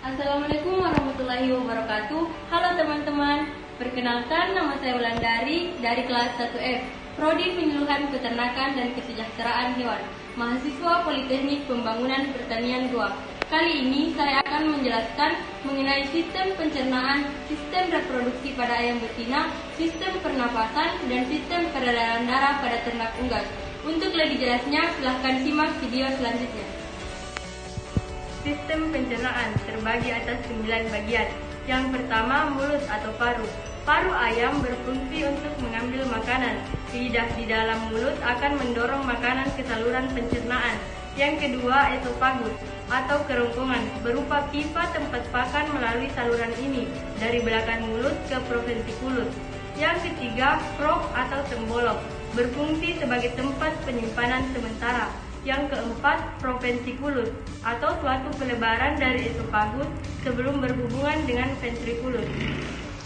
Assalamualaikum warahmatullahi wabarakatuh. Halo teman-teman, perkenalkan nama saya Wulandari dari kelas 1F, Prodi Penyuluhan Peternakan dan Kesejahteraan Hewan, mahasiswa Politeknik Pembangunan Pertanian 2. Kali ini saya akan menjelaskan mengenai sistem pencernaan, sistem reproduksi pada ayam betina, sistem pernapasan, dan sistem peredaran darah pada ternak unggas. Untuk lebih jelasnya, silahkan simak video selanjutnya. Sistem pencernaan terbagi atas 9 bagian. Yang pertama, mulut atau paru. Paru ayam berfungsi untuk mengambil makanan. Lidah di dalam mulut akan mendorong makanan ke saluran pencernaan. Yang kedua, esofagus atau kerongkongan, berupa pipa tempat pakan melalui saluran ini dari belakang mulut ke proventriculus. Yang ketiga, prob atau tembolok, berfungsi sebagai tempat penyimpanan sementara. Yang keempat, proventriculus atau suatu pelebaran dari esofagus sebelum berhubungan dengan ventriculus.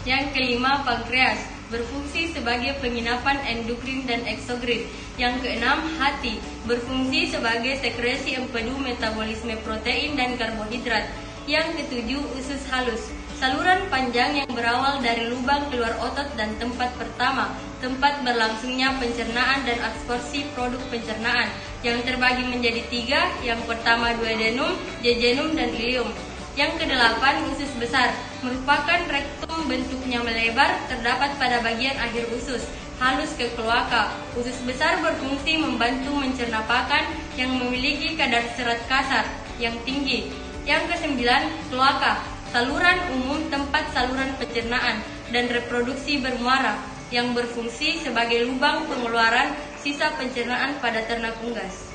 Yang kelima, pankreas, berfungsi sebagai penginapan endokrin dan eksokrin. Yang keenam, hati, berfungsi sebagai sekresi empedu metabolisme protein dan karbohidrat. Yang ketujuh, usus halus, saluran panjang yang berawal dari lubang keluar otot dan tempat pertama, tempat berlangsungnya pencernaan dan absorpsi produk pencernaan, yang terbagi menjadi 3, yang pertama duodenum, jejunum, dan ileum. Yang kedelapan, usus besar, merupakan rektum, bentuknya melebar, terdapat pada bagian akhir usus, halus ke kloaka. Usus besar berfungsi membantu mencerna pakan yang memiliki kadar serat kasar yang tinggi. Yang kesembilan, kloaka, saluran umum tempat saluran pencernaan dan reproduksi bermuara, yang berfungsi sebagai lubang pengeluaran sisa pencernaan pada ternak unggas.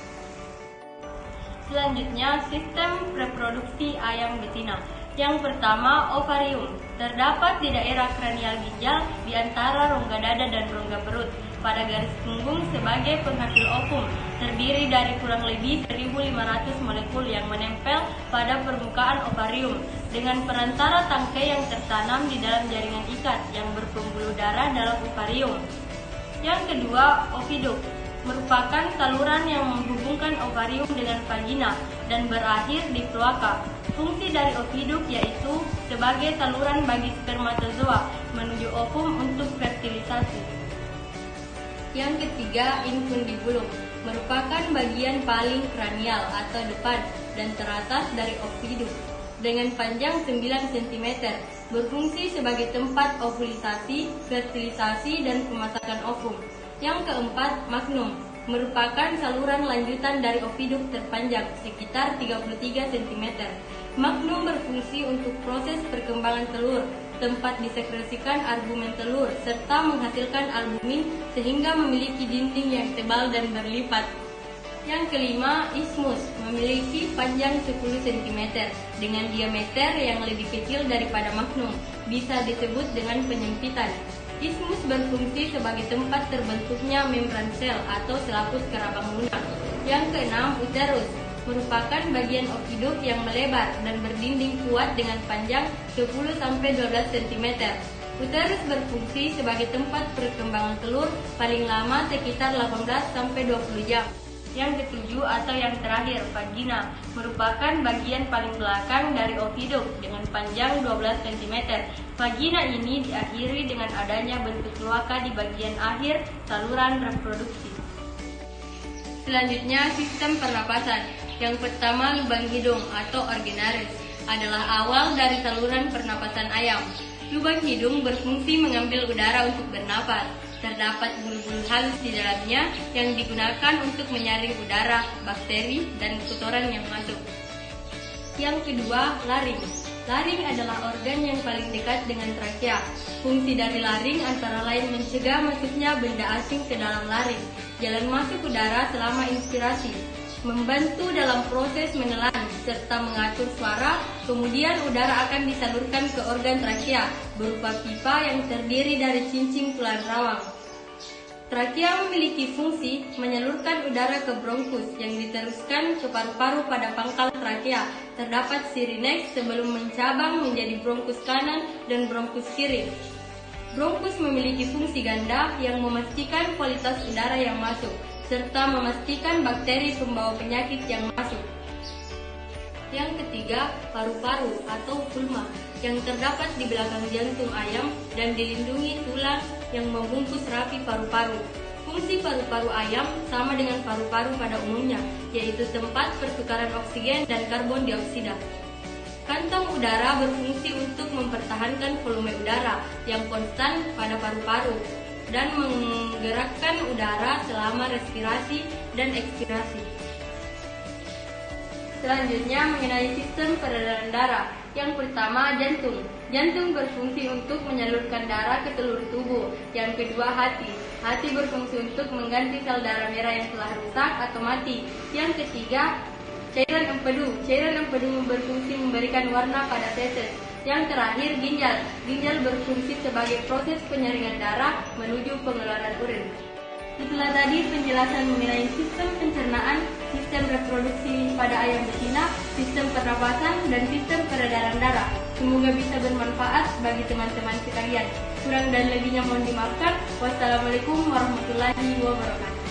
Selanjutnya, sistem reproduksi ayam betina. Yang pertama, ovarium, terdapat di daerah kranial ginjal di antara rongga dada dan rongga perut pada garis punggung sebagai penghasil ovum, terdiri dari kurang lebih 1.500 molekul yang menempel pada permukaan ovarium dengan perantara tangkai yang tertanam di dalam jaringan ikat yang berpembuluh darah dalam ovarium. Yang kedua, oviduk, merupakan saluran yang menghubungkan ovarium dengan vagina dan berakhir di kloaka. Fungsi dari oviduk yaitu sebagai saluran bagi spermatozoa menuju ovum untuk fertilisasi. Yang ketiga, infundibulum, merupakan bagian paling kranial atau depan dan teratas dari oviduk dengan panjang 9 cm, berfungsi sebagai tempat ovulisasi, fertilisasi, dan pemasakan ovum. Yang keempat, magnum, merupakan saluran lanjutan dari oviduk terpanjang sekitar 33 cm. Magnum berfungsi untuk proses perkembangan telur, tempat disekresikan albumen telur, serta menghasilkan albumin sehingga memiliki dinding yang tebal dan berlipat. Yang kelima, isthmus, memiliki panjang 10 cm dengan diameter yang lebih kecil daripada magnum, bisa disebut dengan penyempitan. Isthmus berfungsi sebagai tempat terbentuknya membran sel atau selaput kerabang lunak. Yang keenam, uterus, merupakan bagian oviduk yang melebar dan berdinding kuat dengan panjang 10-12 cm. Uterus berfungsi sebagai tempat perkembangan telur paling lama sekitar 18-20 jam. Yang ketujuh atau yang terakhir, vagina, merupakan bagian paling belakang dari oviduk dengan panjang 12 cm. Vagina ini diakhiri dengan adanya bentuk kloaka di bagian akhir saluran reproduksi. Selanjutnya, sistem pernapasan. Yang pertama, lubang hidung atau originaris adalah awal dari saluran pernapasan ayam. Lubang hidung berfungsi mengambil udara untuk bernapas. Terdapat bulu-bulu halus di dalamnya yang digunakan untuk menyaring udara, bakteri, dan kotoran yang masuk. Yang kedua, laring. Laring adalah organ yang paling dekat dengan trakea. Fungsi dari laring antara lain mencegah masuknya benda asing ke dalam laring, jalan masuk udara selama inspirasi, membantu dalam proses menelan, serta mengatur suara. Kemudian udara akan disalurkan ke organ trakea berupa pipa yang terdiri dari cincin tulang rawang. Trakea memiliki fungsi menyalurkan udara ke bronkus yang diteruskan ke paru-paru pada pangkal trakea. Terdapat sirineks sebelum mencabang menjadi bronkus kanan dan bronkus kiri. Bronkus memiliki fungsi ganda yang memastikan kualitas udara yang masuk, serta memastikan bakteri pembawa penyakit yang masuk. Yang ketiga, paru-paru atau vulva yang terdapat di belakang jantung ayam dan dilindungi tulang yang membungkus rapi paru-paru. Fungsi paru-paru ayam sama dengan paru-paru pada umumnya, yaitu tempat pertukaran oksigen dan karbon dioksida. Kantong udara berfungsi untuk mempertahankan volume udara yang konstan pada paru-paru dan menggerakkan udara selama respirasi dan ekspirasi. Selanjutnya mengenai sistem peredaran darah. Yang pertama, jantung. Jantung berfungsi untuk menyalurkan darah ke seluruh tubuh. Yang kedua, hati. Hati berfungsi untuk mengganti sel darah merah yang telah rusak atau mati. Yang ketiga, cairan empedu. Cairan empedu berfungsi memberikan warna pada feses. Yang terakhir, ginjal. Ginjal berfungsi sebagai proses penyaringan darah menuju pengeluaran urin. Itulah tadi penjelasan mengenai sistem pencernaan, sistem reproduksi pada ayam betina, sistem pernapasan, dan sistem peredaran darah. Semoga bisa bermanfaat bagi teman-teman sekalian. Kurang dan lebihnya mohon dimaafkan. Wassalamualaikum warahmatullahi wabarakatuh.